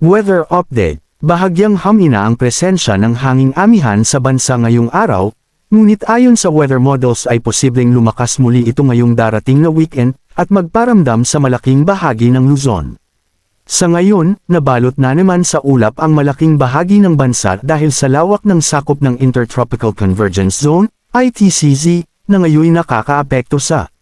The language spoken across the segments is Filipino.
Weather update. Bahagyang hamina ang presensya ng hanging amihan sa bansa ngayong araw, ngunit ayon sa weather models ay posibleng lumakas muli ito ngayong darating na weekend at magparamdam sa malaking bahagi ng Luzon. Sa ngayon, nabalot na naman sa ulap ang malaking bahagi ng bansa dahil sa lawak ng sakop ng Intertropical Convergence Zone, ITCZ, na ngayon nakakaapekto sa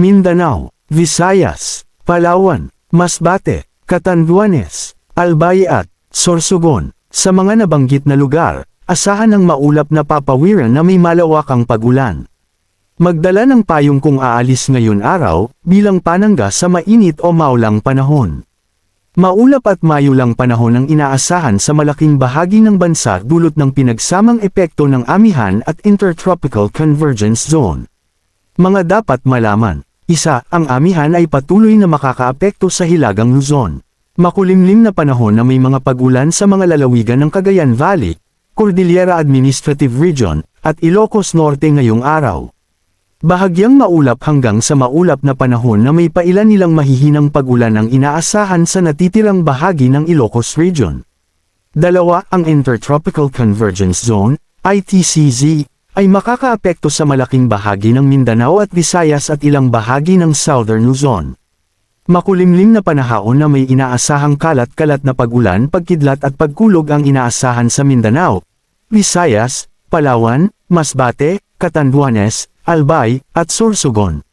Mindanao, Visayas, Palawan, Masbate, Catanduanes, Albay at Sorsogon. Sa mga nabanggit na lugar, asahan ang maulap na papawiran na may malawakang pagulan. Magdala ng payong kung aalis ngayon araw, bilang panangga sa mainit o maulang panahon. Maulap at mayulang panahon ang inaasahan sa malaking bahagi ng bansa dulot ng pinagsamang epekto ng amihan at Intertropical Convergence Zone. Mga dapat malaman. Isa, ang amihan ay patuloy na makakaapekto sa Hilagang Luzon. Makulimlim na panahon na may mga pagulan sa mga lalawigan ng Cagayan Valley, Cordillera Administrative Region, at Ilocos Norte ngayong araw. Bahagyang maulap hanggang sa maulap na panahon na may pailan-ilang mahihinang pagulan ang inaasahan sa natitirang bahagi ng Ilocos Region. Dalawa, ang Intertropical Convergence Zone, ITCZ, ay makakaapekto sa malaking bahagi ng Mindanao at Visayas at ilang bahagi ng Southern Luzon. Makulimlim na panahon na may inaasahang kalat-kalat na pagulan, pagkidlat at pagkulog ang inaasahan sa Mindanao, Visayas, Palawan, Masbate, Catanduanes, Albay, at Sorsogon.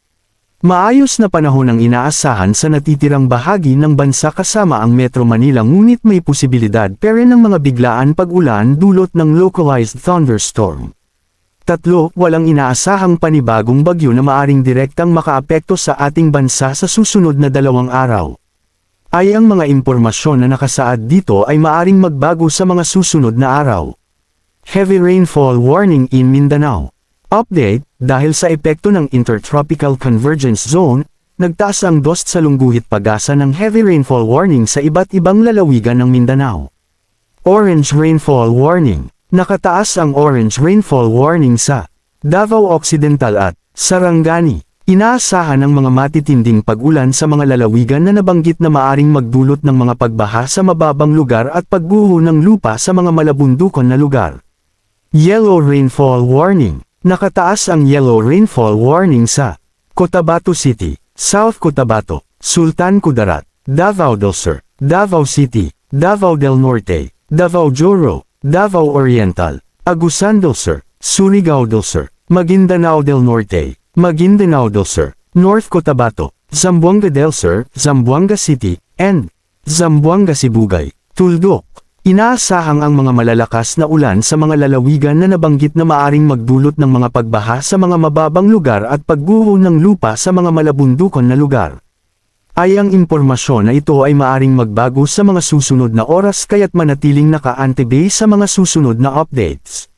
Maayos na panahon ang inaasahan sa natitirang bahagi ng bansa kasama ang Metro Manila ngunit may posibilidad pa rin ng mga biglaan pag-ulan dulot ng localized thunderstorm. Tatlo, walang inaasahang panibagong bagyo na maaring direktang makaapekto sa ating bansa sa susunod na 2 araw. Ay ang mga impormasyon na nakasaad dito ay maaring magbago sa mga susunod na araw. Heavy rainfall warning in Mindanao. Update, dahil sa epekto ng Intertropical Convergence Zone, nagtaas ang DOST sa Lungguhit Pag-asa ng heavy rainfall warning sa iba't ibang lalawigan ng Mindanao. Orange rainfall warning. Nakataas ang orange rainfall warning sa Davao Occidental at Sarangani. Inaasahan ang mga matitinding pag-ulan sa mga lalawigan na nabanggit na maaring magdulot ng mga pagbaha sa mababang lugar at pagguho ng lupa sa mga malabundukon na lugar. Yellow rainfall warning. Nakataas ang yellow rainfall warning sa Cotabato City, South Cotabato, Sultan Kudarat, Davao del Sur, Davao City, Davao del Norte, Davao Joro, Davao Oriental, Agusan del Sur, Surigao del Sur, Maguindanao del Norte, Maguindanao del Sur, North Cotabato, Zamboanga del Sur, Zamboanga City, and Zamboanga Sibugay, Tuldok. Inaasahang ang mga malalakas na ulan sa mga lalawigan na nabanggit na maaring magdulot ng mga pagbaha sa mga mababang lugar at pagguho ng lupa sa mga malabundukon na lugar. Ay ang impormasyon na ito ay maaring magbago sa mga susunod na oras kaya't manatiling naka-antebay sa mga susunod na updates.